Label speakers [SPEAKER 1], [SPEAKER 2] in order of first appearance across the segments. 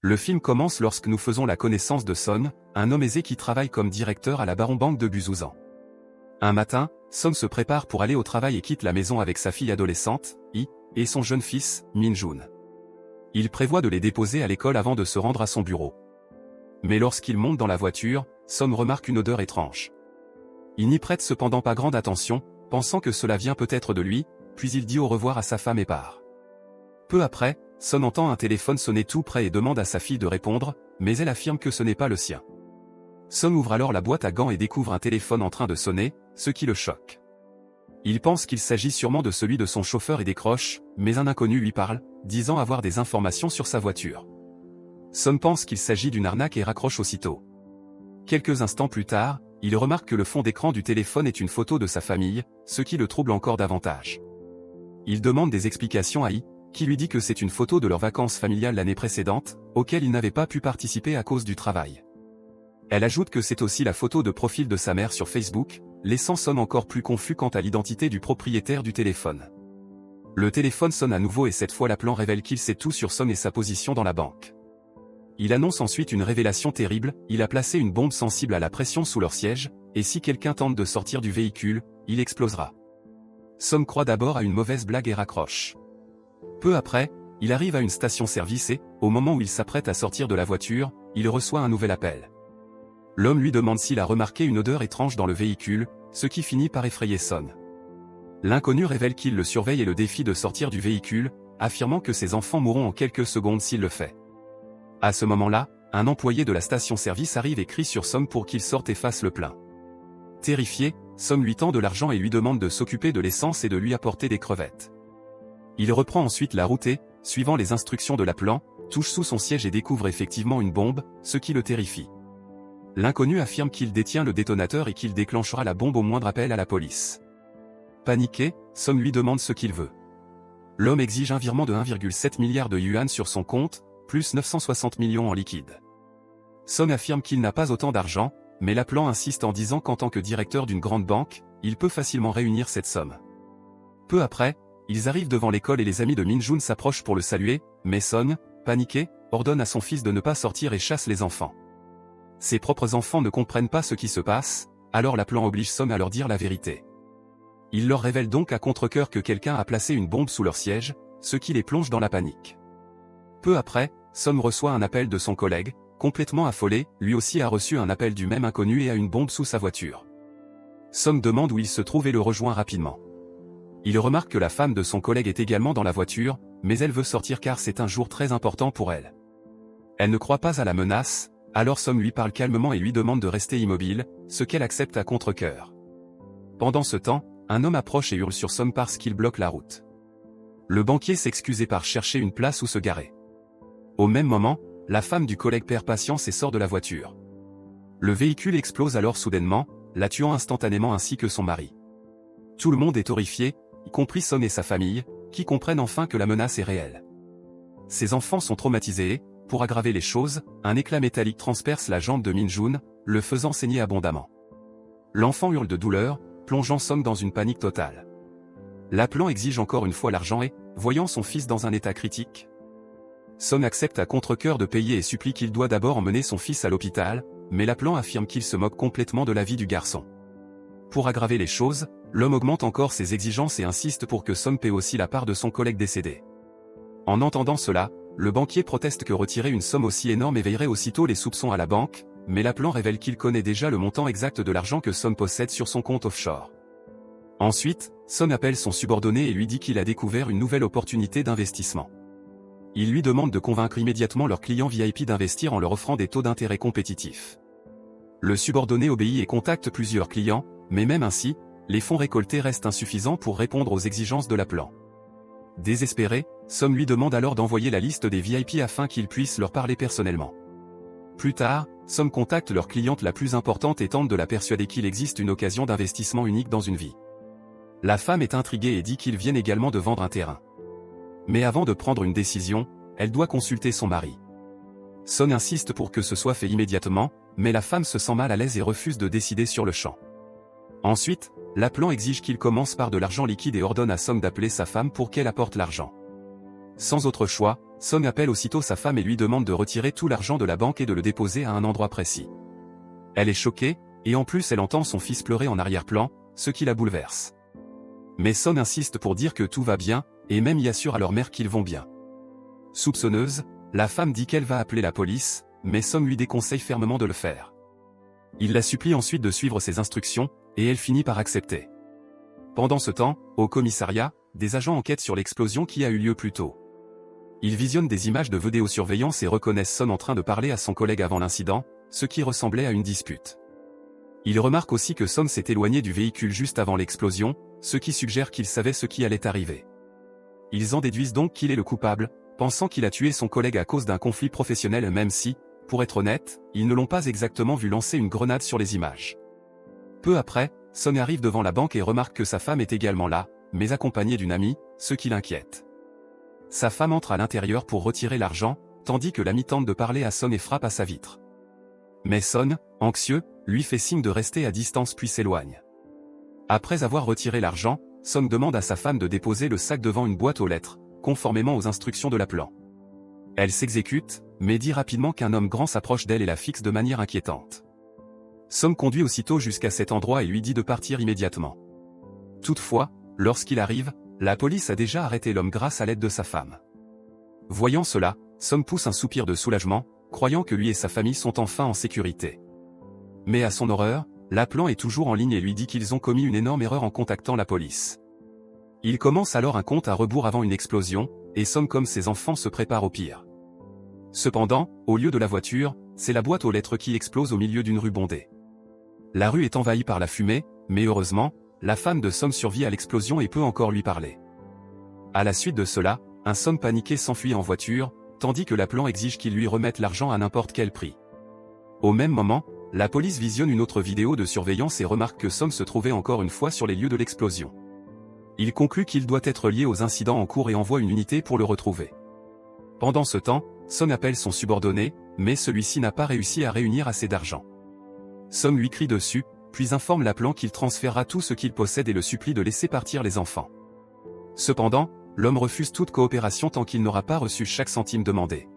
[SPEAKER 1] Le film commence lorsque nous faisons la connaissance de Son, un homme aisé qui travaille comme directeur à la Baron Bank de Buzouzan. Un matin, Son se prépare pour aller au travail et quitte la maison avec sa fille adolescente, Yi, et son jeune fils, Min-jun. Il prévoit de les déposer à l'école avant de se rendre à son bureau. Mais lorsqu'il monte dans la voiture, Son remarque une odeur étrange. Il n'y prête cependant pas grande attention, pensant que cela vient peut-être de lui, puis il dit au revoir à sa femme et part. Peu après, Son entend un téléphone sonner tout près et demande à sa fille de répondre, mais elle affirme que ce n'est pas le sien. Son ouvre alors la boîte à gants et découvre un téléphone en train de sonner, ce qui le choque. Il pense qu'il s'agit sûrement de celui de son chauffeur et décroche, mais un inconnu lui parle, disant avoir des informations sur sa voiture. Son pense qu'il s'agit d'une arnaque et raccroche aussitôt. Quelques instants plus tard, il remarque que le fond d'écran du téléphone est une photo de sa famille, ce qui le trouble encore davantage. Il demande des explications à Yi, qui lui dit que c'est une photo de leurs vacances familiales l'année précédente, auxquelles il n'avait pas pu participer à cause du travail. Elle ajoute que c'est aussi la photo de profil de sa mère sur Facebook, laissant Son encore plus confus quant à l'identité du propriétaire du téléphone. Le téléphone sonne à nouveau et cette fois l'appelant révèle qu'il sait tout sur Son et sa position dans la banque. Il annonce ensuite une révélation terrible, il a placé une bombe sensible à la pression sous leur siège, et si quelqu'un tente de sortir du véhicule, il explosera. Son croit d'abord à une mauvaise blague et raccroche. Peu après, il arrive à une station-service et, au moment où il s'apprête à sortir de la voiture, il reçoit un nouvel appel. L'homme lui demande s'il a remarqué une odeur étrange dans le véhicule, ce qui finit par effrayer Son. L'inconnu révèle qu'il le surveille et le défie de sortir du véhicule, affirmant que ses enfants mourront en quelques secondes s'il le fait. À ce moment-là, un employé de la station-service arrive et crie sur Son pour qu'il sorte et fasse le plein. Terrifié, Son lui tend de l'argent et lui demande de s'occuper de l'essence et de lui apporter des crevettes. Il reprend ensuite la route et, suivant les instructions de l'appelant, touche sous son siège et découvre effectivement une bombe, ce qui le terrifie. L'inconnu affirme qu'il détient le détonateur et qu'il déclenchera la bombe au moindre appel à la police. Paniqué, Son lui demande ce qu'il veut. L'homme exige un virement de 1,7 milliard de yuan sur son compte, plus 960 millions en liquide. Son affirme qu'il n'a pas autant d'argent, mais l'appelant insiste en disant qu'en tant que directeur d'une grande banque, il peut facilement réunir cette somme. Peu après, ils arrivent devant l'école et les amis de Min-jun s'approchent pour le saluer, mais Son, paniqué, ordonne à son fils de ne pas sortir et chasse les enfants. Ses propres enfants ne comprennent pas ce qui se passe, alors l'appelant oblige Son à leur dire la vérité. Il leur révèle donc à contre-cœur que quelqu'un a placé une bombe sous leur siège, ce qui les plonge dans la panique. Peu après, Son reçoit un appel de son collègue, complètement affolé, lui aussi a reçu un appel du même inconnu et a une bombe sous sa voiture. Son demande où il se trouve et le rejoint rapidement. Il remarque que la femme de son collègue est également dans la voiture, mais elle veut sortir car c'est un jour très important pour elle. Elle ne croit pas à la menace, alors Son lui parle calmement et lui demande de rester immobile, ce qu'elle accepte à contre-cœur. Pendant ce temps, un homme approche et hurle sur Son parce qu'il bloque la route. Le banquier s'excuse et part chercher une place où se garer. Au même moment, la femme du collègue perd patience et sort de la voiture. Le véhicule explose alors soudainement, la tuant instantanément ainsi que son mari. Tout le monde est horrifié, y compris Son et sa famille, qui comprennent enfin que la menace est réelle. Ses enfants sont traumatisés et, pour aggraver les choses, un éclat métallique transperce la jambe de Min-jun, le faisant saigner abondamment. L'enfant hurle de douleur, plongeant Son dans une panique totale. L'appelant exige encore une fois l'argent et, voyant son fils dans un état critique, Son accepte à contre-cœur de payer et supplie qu'il doit d'abord emmener son fils à l'hôpital, mais l'appelant affirme qu'il se moque complètement de la vie du garçon. Pour aggraver les choses, l'homme augmente encore ses exigences et insiste pour que Son paie aussi la part de son collègue décédé. En entendant cela, le banquier proteste que retirer une somme aussi énorme éveillerait aussitôt les soupçons à la banque, mais l'appelant révèle qu'il connaît déjà le montant exact de l'argent que Son possède sur son compte offshore. Ensuite, Son appelle son subordonné et lui dit qu'il a découvert une nouvelle opportunité d'investissement. Il lui demande de convaincre immédiatement leurs clients VIP d'investir en leur offrant des taux d'intérêt compétitifs. Le subordonné obéit et contacte plusieurs clients, mais même ainsi, les fonds récoltés restent insuffisants pour répondre aux exigences de l'appelant. Désespéré, Son lui demande alors d'envoyer la liste des VIP afin qu'il puisse leur parler personnellement. Plus tard, Son contacte leur cliente la plus importante et tente de la persuader qu'il existe une occasion d'investissement unique dans une vie. La femme est intriguée et dit qu'ils viennent également de vendre un terrain. Mais avant de prendre une décision, elle doit consulter son mari. Son insiste pour que ce soit fait immédiatement, mais la femme se sent mal à l'aise et refuse de décider sur le champ. Ensuite, l'appelant exige qu'il commence par de l'argent liquide et ordonne à Son d'appeler sa femme pour qu'elle apporte l'argent. Sans autre choix, Son appelle aussitôt sa femme et lui demande de retirer tout l'argent de la banque et de le déposer à un endroit précis. Elle est choquée, et en plus elle entend son fils pleurer en arrière-plan, ce qui la bouleverse. Mais Son insiste pour dire que tout va bien, et même y assure à leur mère qu'ils vont bien. Soupçonneuse, la femme dit qu'elle va appeler la police, mais Son lui déconseille fermement de le faire. Il la supplie ensuite de suivre ses instructions, et elle finit par accepter. Pendant ce temps, au commissariat, des agents enquêtent sur l'explosion qui a eu lieu plus tôt. Ils visionnent des images de vidéosurveillance et reconnaissent Son en train de parler à son collègue avant l'incident, ce qui ressemblait à une dispute. Ils remarquent aussi que Son s'est éloigné du véhicule juste avant l'explosion, ce qui suggère qu'il savait ce qui allait arriver. Ils en déduisent donc qu'il est le coupable, pensant qu'il a tué son collègue à cause d'un conflit professionnel même si, pour être honnête, ils ne l'ont pas exactement vu lancer une grenade sur les images. Peu après, Son arrive devant la banque et remarque que sa femme est également là, mais accompagnée d'une amie, ce qui l'inquiète. Sa femme entre à l'intérieur pour retirer l'argent, tandis que l'ami tente de parler à Son et frappe à sa vitre. Mais Son, anxieux, lui fait signe de rester à distance puis s'éloigne. Après avoir retiré l'argent, Son demande à sa femme de déposer le sac devant une boîte aux lettres, conformément aux instructions de l'appelant. Elle s'exécute, mais dit rapidement qu'un homme grand s'approche d'elle et la fixe de manière inquiétante. Son conduit aussitôt jusqu'à cet endroit et lui dit de partir immédiatement. Toutefois, lorsqu'il arrive, la police a déjà arrêté l'homme grâce à l'aide de sa femme. Voyant cela, Son pousse un soupir de soulagement, croyant que lui et sa famille sont enfin en sécurité. Mais à son horreur, l'appelant est toujours en ligne et lui dit qu'ils ont commis une énorme erreur en contactant la police. Il commence alors un compte à rebours avant une explosion, et Son comme ses enfants se prépare au pire. Cependant, au lieu de la voiture, c'est la boîte aux lettres qui explose au milieu d'une rue bondée. La rue est envahie par la fumée, mais heureusement, la femme de Son survit à l'explosion et peut encore lui parler. À la suite de cela, un Son paniqué s'enfuit en voiture, tandis que l'appelant exige qu'il lui remette l'argent à n'importe quel prix. Au même moment, la police visionne une autre vidéo de surveillance et remarque que Son se trouvait encore une fois sur les lieux de l'explosion. Il conclut qu'il doit être lié aux incidents en cours et envoie une unité pour le retrouver. Pendant ce temps, Son appelle son subordonné, mais celui-ci n'a pas réussi à réunir assez d'argent. Son lui crie dessus, puis informe l'appelant qu'il transférera tout ce qu'il possède et le supplie de laisser partir les enfants. Cependant, l'homme refuse toute coopération tant qu'il n'aura pas reçu chaque centime demandé.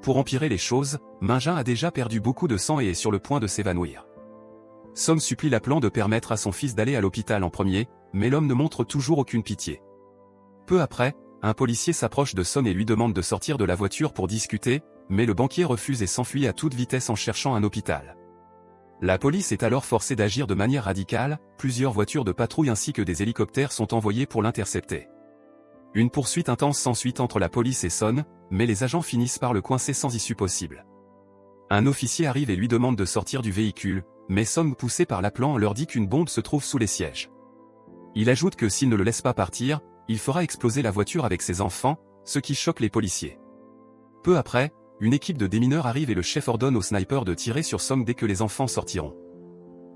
[SPEAKER 1] Pour empirer les choses, Mingin a déjà perdu beaucoup de sang et est sur le point de s'évanouir. Son supplie l'appelant de permettre à son fils d'aller à l'hôpital en premier, mais l'homme ne montre toujours aucune pitié. Peu après, un policier s'approche de Son et lui demande de sortir de la voiture pour discuter, mais le banquier refuse et s'enfuit à toute vitesse en cherchant un hôpital. La police est alors forcée d'agir de manière radicale, plusieurs voitures de patrouille ainsi que des hélicoptères sont envoyés pour l'intercepter. Une poursuite intense s'ensuit entre la police et Son, mais les agents finissent par le coincer sans issue possible. Un officier arrive et lui demande de sortir du véhicule, mais Son, poussé par l'appelant, leur dit qu'une bombe se trouve sous les sièges. Il ajoute que s'il ne le laisse pas partir, il fera exploser la voiture avec ses enfants, ce qui choque les policiers. Peu après, une équipe de démineurs arrive et le chef ordonne au sniper de tirer sur Son dès que les enfants sortiront.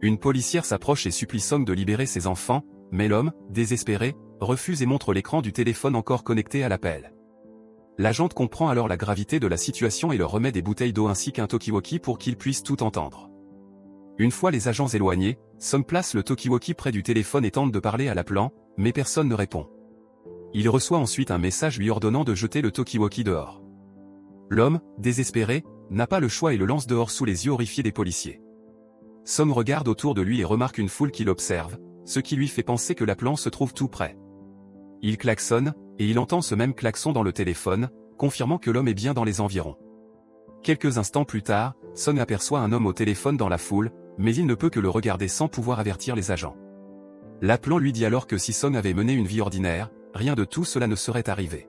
[SPEAKER 1] Une policière s'approche et supplie Son de libérer ses enfants, mais l'homme, désespéré, refuse et montre l'écran du téléphone encore connecté à l'appel. L'agente comprend alors la gravité de la situation et leur remet des bouteilles d'eau ainsi qu'un talkie-walkie pour qu'ils puissent tout entendre. Une fois les agents éloignés, Son place le talkie-walkie près du téléphone et tente de parler à l'appelant, mais personne ne répond. Il reçoit ensuite un message lui ordonnant de jeter le talkie-walkie dehors. L'homme, désespéré, n'a pas le choix et le lance dehors sous les yeux horrifiés des policiers. Son regarde autour de lui et remarque une foule qui l'observe, ce qui lui fait penser que l'appelant se trouve tout près. Il klaxonne, et il entend ce même klaxon dans le téléphone, confirmant que l'homme est bien dans les environs. Quelques instants plus tard, Son aperçoit un homme au téléphone dans la foule, mais il ne peut que le regarder sans pouvoir avertir les agents. L'appelant lui dit alors que si Son avait mené une vie ordinaire, rien de tout cela ne serait arrivé.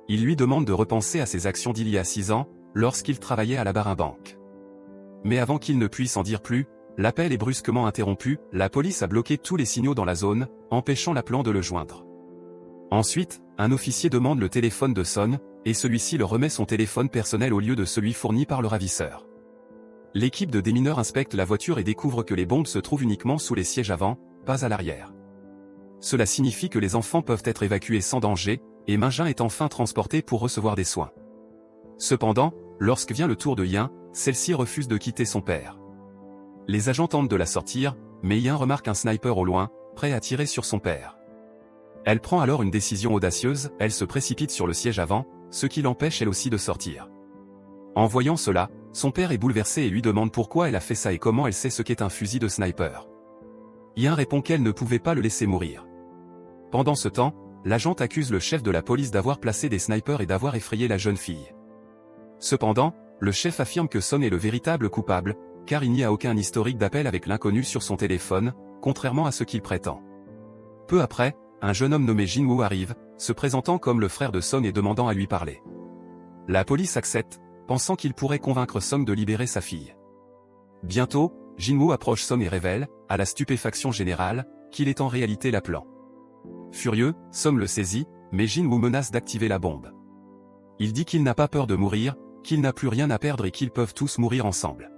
[SPEAKER 1] Il lui demande de repenser à ses actions d'il y a 6 ans, lorsqu'il travaillait à la Barin-Banque. Mais avant qu'il ne puisse en dire plus, l'appel est brusquement interrompu, la police a bloqué tous les signaux dans la zone, empêchant l'appelant de le joindre. Ensuite, un officier demande le téléphone de Son, et celui-ci le remet son téléphone personnel au lieu de celui fourni par le ravisseur. L'équipe de démineurs inspecte la voiture et découvre que les bombes se trouvent uniquement sous les sièges avant, pas à l'arrière. Cela signifie que les enfants peuvent être évacués sans danger, et Mingin est enfin transporté pour recevoir des soins. Cependant, lorsque vient le tour de Yin, celle-ci refuse de quitter son père. Les agents tentent de la sortir, mais Yin remarque un sniper au loin, prêt à tirer sur son père. Elle prend alors une décision audacieuse, elle se précipite sur le siège avant, ce qui l'empêche elle aussi de sortir. En voyant cela, son père est bouleversé et lui demande pourquoi elle a fait ça et comment elle sait ce qu'est un fusil de sniper. Ian répond qu'elle ne pouvait pas le laisser mourir. Pendant ce temps, l'agente accuse le chef de la police d'avoir placé des snipers et d'avoir effrayé la jeune fille. Cependant, le chef affirme que Son est le véritable coupable, car il n'y a aucun historique d'appel avec l'inconnu sur son téléphone, contrairement à ce qu'il prétend. Peu après, un jeune homme nommé Jin-woo arrive, se présentant comme le frère de Son et demandant à lui parler. La police accepte, pensant qu'il pourrait convaincre Son de libérer sa fille. Bientôt, Jin-woo approche Son et révèle, à la stupéfaction générale, qu'il est en réalité l'appelant. Furieux, Son le saisit, mais Jin-woo menace d'activer la bombe. Il dit qu'il n'a pas peur de mourir, qu'il n'a plus rien à perdre et qu'ils peuvent tous mourir ensemble.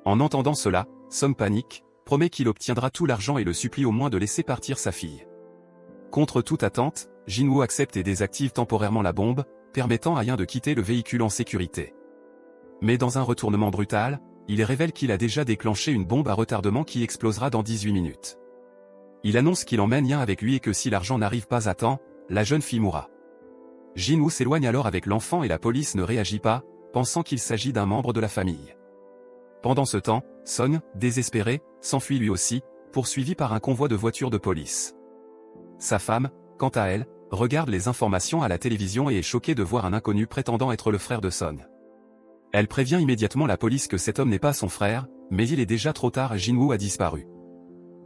[SPEAKER 1] En entendant cela, Son panique, promet qu'il obtiendra tout l'argent et le supplie au moins de laisser partir sa fille. Contre toute attente, Jin-woo accepte et désactive temporairement la bombe, permettant à Ian de quitter le véhicule en sécurité. Mais dans un retournement brutal, il révèle qu'il a déjà déclenché une bombe à retardement qui explosera dans 18 minutes. Il annonce qu'il emmène Ian avec lui et que si l'argent n'arrive pas à temps, la jeune fille mourra. Jin-woo s'éloigne alors avec l'enfant et la police ne réagit pas, pensant qu'il s'agit d'un membre de la famille. Pendant ce temps, Son, désespéré, s'enfuit lui aussi, poursuivi par un convoi de voitures de police. Sa femme, quant à elle, regarde les informations à la télévision et est choquée de voir un inconnu prétendant être le frère de Son. Elle prévient immédiatement la police que cet homme n'est pas son frère, mais il est déjà trop tard et Jin-woo a disparu.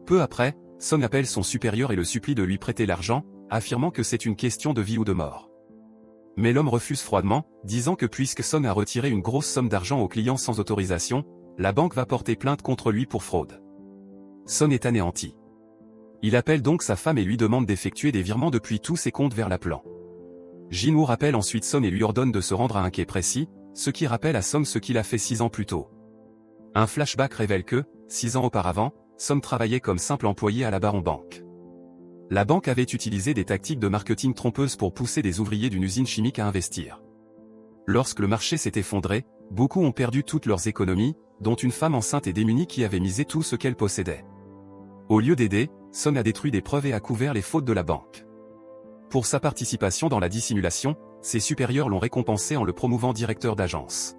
[SPEAKER 1] Peu après, Son appelle son supérieur et le supplie de lui prêter l'argent, affirmant que c'est une question de vie ou de mort. Mais l'homme refuse froidement, disant que puisque Son a retiré une grosse somme d'argent au client sans autorisation, la banque va porter plainte contre lui pour fraude. Son est anéanti. Il appelle donc sa femme et lui demande d'effectuer des virements depuis tous ses comptes vers l'appelant. Jin-woo rappelle ensuite Son et lui ordonne de se rendre à un quai précis, ce qui rappelle à Son ce qu'il a fait 6 ans plus tôt. Un flashback révèle que, 6 ans auparavant, Son travaillait comme simple employé à la Baron Bank. La banque avait utilisé des tactiques de marketing trompeuses pour pousser des ouvriers d'une usine chimique à investir. Lorsque le marché s'est effondré, beaucoup ont perdu toutes leurs économies, dont une femme enceinte et démunie qui avait misé tout ce qu'elle possédait. Au lieu d'aider, Son a détruit des preuves et a couvert les fautes de la banque. Pour sa participation dans la dissimulation, ses supérieurs l'ont récompensé en le promouvant directeur d'agence.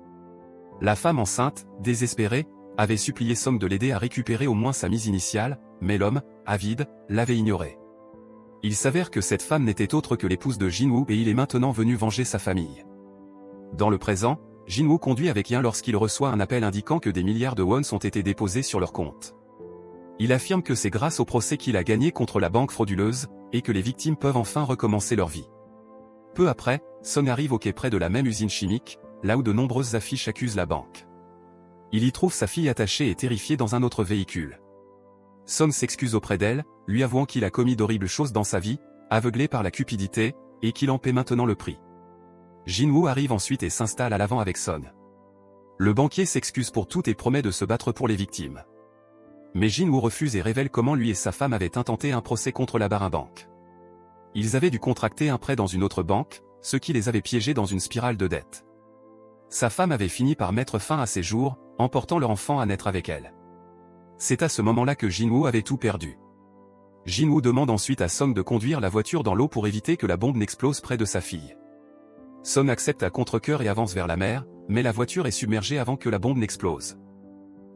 [SPEAKER 1] La femme enceinte, désespérée, avait supplié Son de l'aider à récupérer au moins sa mise initiale, mais l'homme, avide, l'avait ignoré. Il s'avère que cette femme n'était autre que l'épouse de Jin-woo et il est maintenant venu venger sa famille. Dans le présent, Jin-woo conduit avec Ian lorsqu'il reçoit un appel indiquant que des milliards de wons ont été déposés sur leur compte. Il affirme que c'est grâce au procès qu'il a gagné contre la banque frauduleuse, et que les victimes peuvent enfin recommencer leur vie. Peu après, Son arrive au quai près de la même usine chimique, là où de nombreuses affiches accusent la banque. Il y trouve sa fille attachée et terrifiée dans un autre véhicule. Son s'excuse auprès d'elle, lui avouant qu'il a commis d'horribles choses dans sa vie, aveuglé par la cupidité, et qu'il en paie maintenant le prix. Jin-woo arrive ensuite et s'installe à l'avant avec Son. Le banquier s'excuse pour tout et promet de se battre pour les victimes. Mais Jin-woo refuse et révèle comment lui et sa femme avaient intenté un procès contre la Baron Bank. Ils avaient dû contracter un prêt dans une autre banque, ce qui les avait piégés dans une spirale de dette. Sa femme avait fini par mettre fin à ses jours, emportant leur enfant à naître avec elle. C'est à ce moment-là que Jin-woo avait tout perdu. Jin-woo demande ensuite à Son de conduire la voiture dans l'eau pour éviter que la bombe n'explose près de sa fille. Son accepte à contre-cœur et avance vers la mer, mais la voiture est submergée avant que la bombe n'explose.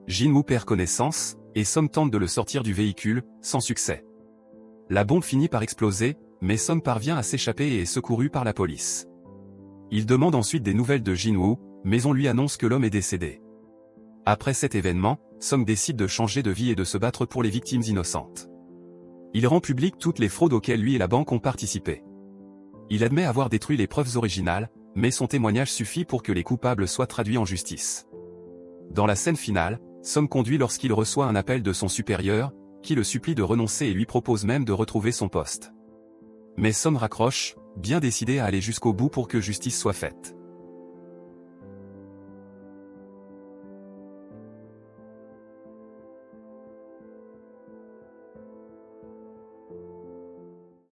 [SPEAKER 1] Jin-woo perd connaissance, et Son tente de le sortir du véhicule, sans succès. La bombe finit par exploser, mais Son parvient à s'échapper et est secouru par la police. Il demande ensuite des nouvelles de Jin-woo, mais on lui annonce que l'homme est décédé. Après cet événement, Son décide de changer de vie et de se battre pour les victimes innocentes. Il rend public toutes les fraudes auxquelles lui et la banque ont participé. Il admet avoir détruit les preuves originales, mais son témoignage suffit pour que les coupables soient traduits en justice. Dans la scène finale, Son conduit lorsqu'il reçoit un appel de son supérieur, qui le supplie de renoncer et lui propose même de retrouver son poste. Mais Son raccroche, bien décidé à aller jusqu'au bout pour que justice soit faite.